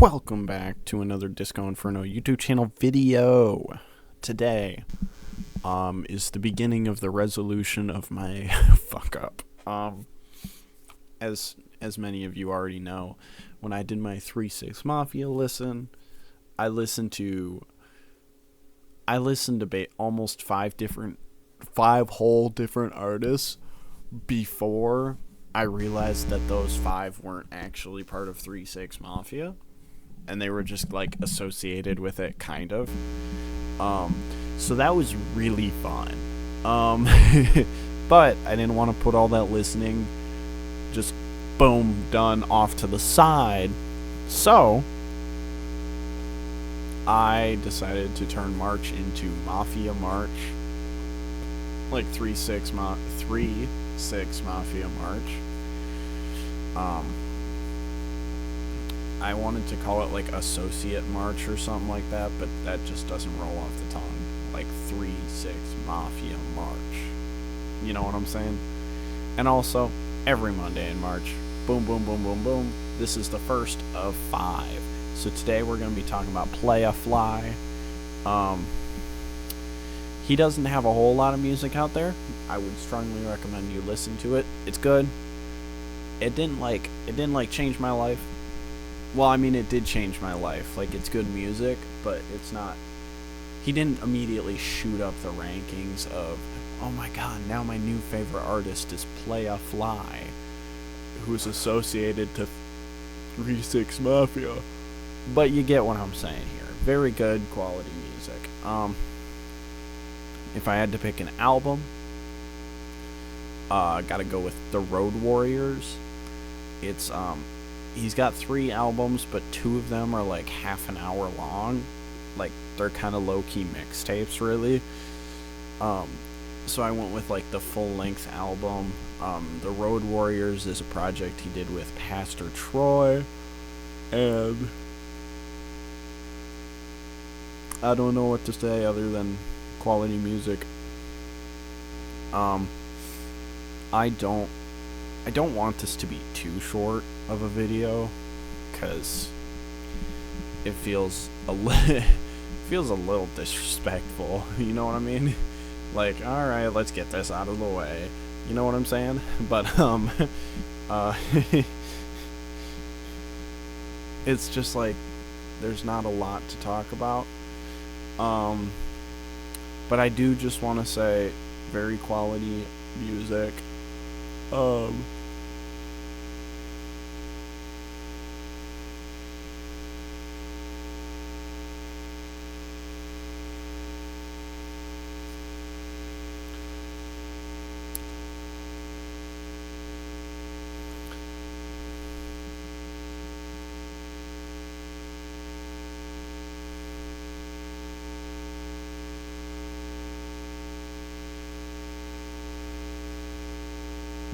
Welcome back to another Disco Inferno YouTube channel video. Today is the beginning of the resolution of my fuck up. As many of you already know, when I did my 3-6 Mafia listen, I listened to almost five whole different artists before I realized that those five weren't actually part of 3-6 Mafia, and they were just like associated with it, kind of. So that was really fun. But I didn't want to put all that listening just boom done off to the side, so I decided to turn March into Mafia March, like 3-6 Mafia March. I wanted to call it like Associate March or something like that, but that just doesn't roll off the tongue. Like 3-6 Mafia March. You know what I'm saying? And also, every Monday in March, boom, boom, boom, boom, boom. This is the first of 5. So today we're going to be talking about Playa Fly. He doesn't have a whole lot of music out there. I would strongly recommend you listen to it. It's good. It didn't change my life. Well, I mean, it did change my life. Like, it's good music, but it's not. He didn't immediately shoot up the rankings of, oh my god, now my new favorite artist is Playa Fly, who's associated to 3-6 Mafia. But you get what I'm saying here. Very good quality music. If I had to pick an album, gotta go with The Road Warriors. It's, he's got 3 albums, but 2 of them are like half an hour long. Like, they're kind of low-key mixtapes, really. So I went with like the full-length album. The Road Warriors is a project he did with Pastor Troy, and I don't know what to say other than quality music. I don't want this to be too short of a video, because it feels a little disrespectful. You know what I mean? Like, all right, let's get this out of the way. You know what I'm saying? But it's just like there's not a lot to talk about. But I do just want to say, very quality music.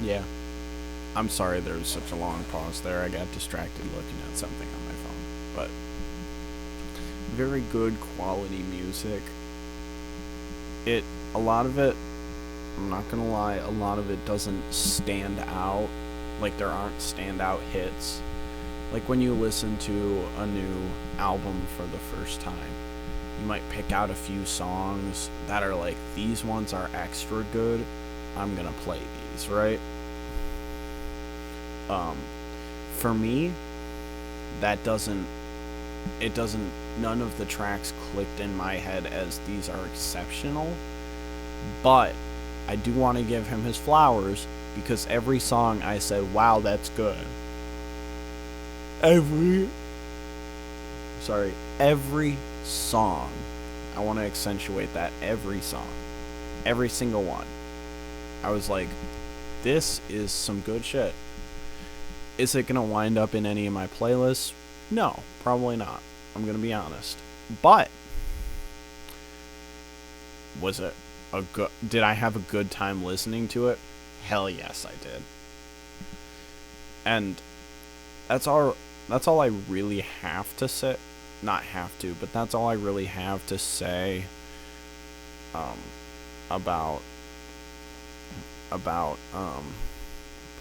Yeah. I'm sorry there was such a long pause there. I got distracted looking at something on my phone. But very good quality music. A lot of it, I'm not gonna lie, a lot of it doesn't stand out. Like, there aren't standout hits. Like, when you listen to a new album for the first time, you might pick out a few songs that are like, these ones are extra good, I'm gonna play these, right? For me, none of the tracks clicked in my head as these are exceptional, but I do want to give him his flowers, because every song I said, wow, that's good. Every song, I want to accentuate that, every song, every single one, I was like, this is some good shit. Is it gonna wind up in any of my playlists? No, probably not. I'm gonna be honest. But was it a good? Did I have a good time listening to it? Hell yes, I did. And that's all I really have to say. Not have to, but that's all I really have to say. About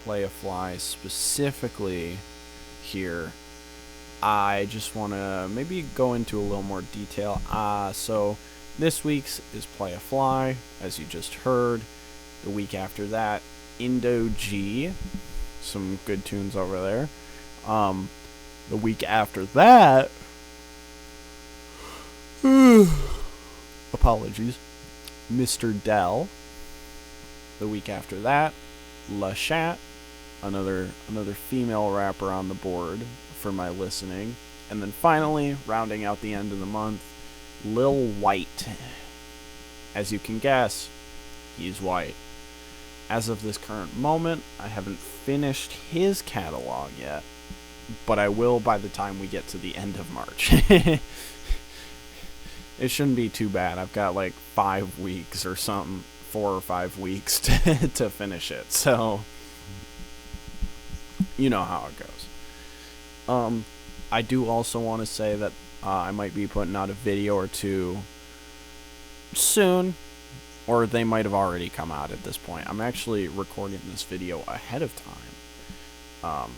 Playa Fly specifically here. I just want to maybe go into a little more detail. So this week's is Playa Fly, as you just heard. The week after that, Indo G, some good tunes over there. The week after that, apologies, Mr. Dell. The week after that, La Chat, another female rapper on the board for my listening. And then finally, rounding out the end of the month, Lil White. As you can guess, he's white. As of this current moment, I haven't finished his catalog yet, but I will by the time we get to the end of March. It shouldn't be too bad. I've got like 5 weeks or something, 4 or 5 weeks to finish it. So, you know how it goes. I do also want to say that I might be putting out a video or two soon, or they might have already come out at this point. I'm actually recording this video ahead of time.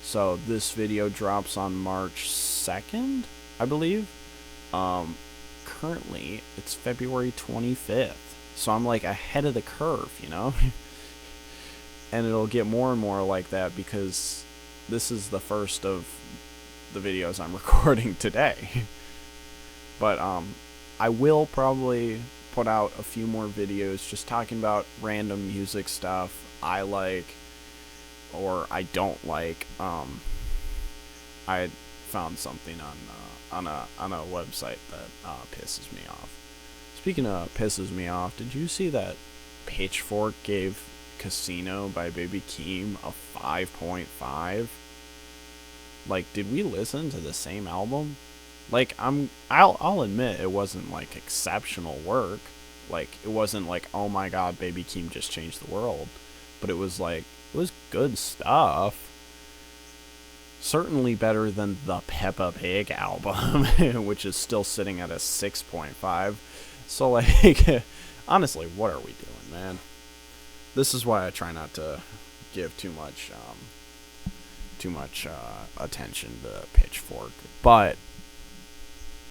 So this video drops on March 2nd, I believe. Currently, it's February 25th. So I'm like ahead of the curve, you know? And it'll get more and more like that because this is the first of the videos I'm recording today. But I will probably put out a few more videos just talking about random music stuff I like or I don't like. I found something on a website that pisses me off. Speaking of pisses me off, did you see that Pitchfork gave Casino by Baby Keem a 5.5? Like, did we listen to the same album? Like, I'll admit it wasn't like exceptional work. Like, it wasn't like, oh my god, Baby Keem just changed the world. But it was like, it was good stuff. Certainly better than the Peppa Pig album, which is still sitting at a 6.5. So, like, honestly, what are we doing, man? This is why I try not to give too much attention to Pitchfork. But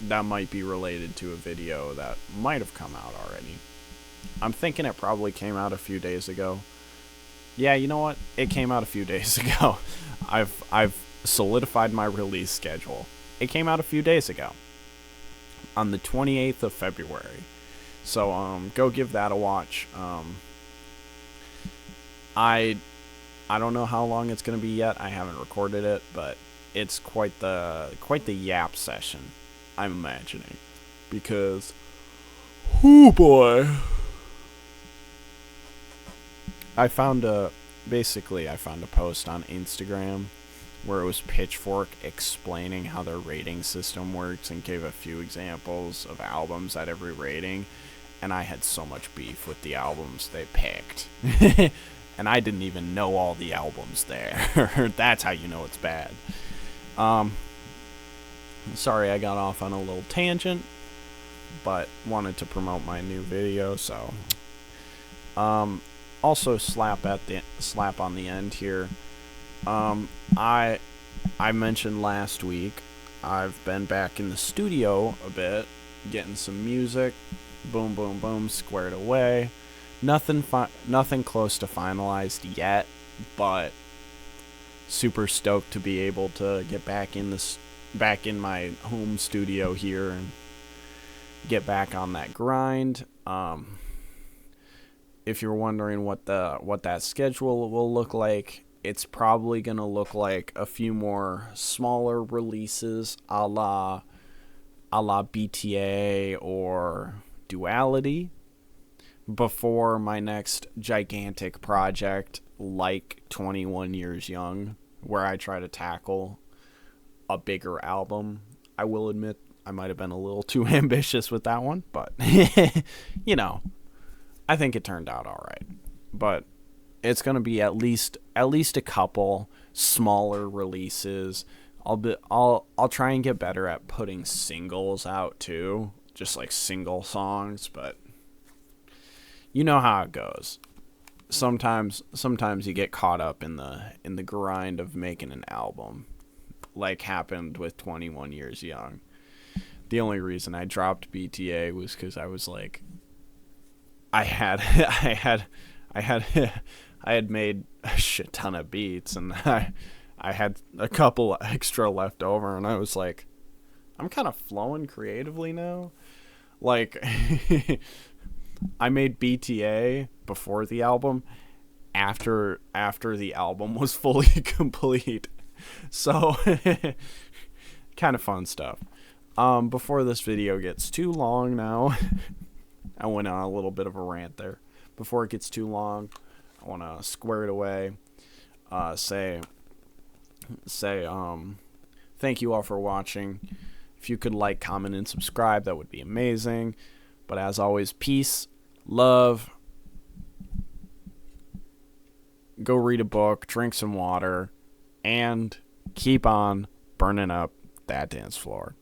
that might be related to a video that might have come out already. I'm thinking it probably came out a few days ago. Yeah, you know what? It came out a few days ago. I've solidified my release schedule. It came out a few days ago. On the 28th of February. So go give that a watch. I don't know how long it's going to be yet. I haven't recorded it, but it's quite the yap session, I'm imagining. Because, oh boy. I found a post on Instagram where it was Pitchfork explaining how their rating system works and gave a few examples of albums at every rating, and I had so much beef with the albums they picked. And I didn't even know all the albums there. That's how you know it's bad. Sorry I got off on a little tangent, but wanted to promote my new video, so also slap on the end here. I mentioned last week I've been back in the studio a bit, getting some music, boom boom boom, squared away. Nothing close to finalized yet, but super stoked to be able to get back in my home studio here and get back on that grind. If you're wondering what that schedule will look like, it's probably gonna look like a few more smaller releases, a la BTA or Duality, before my next gigantic project like 21 Years Young, where I try to tackle a bigger album. I will admit I might have been a little too ambitious with that one, but you know, I think it turned out all right. But it's going to be at least a couple smaller releases. I'll try and get better at putting singles out too, just like single songs, but you know how it goes. Sometimes you get caught up in the grind of making an album. like happened with 21 Years Young. The only reason I dropped BTA was because I was like, I had I had made a shit ton of beats, and I had a couple extra left over, and I was like, I'm kind of flowing creatively now. Like, I made BTA before the album, after the album was fully complete. So, kind of fun stuff. Before this video gets too long now, I went on a little bit of a rant there. Before it gets too long, I want to square it away. Say, thank you all for watching. If you could like, comment, and subscribe, that would be amazing. But as always, peace, love, go read a book, drink some water, and keep on burning up that dance floor.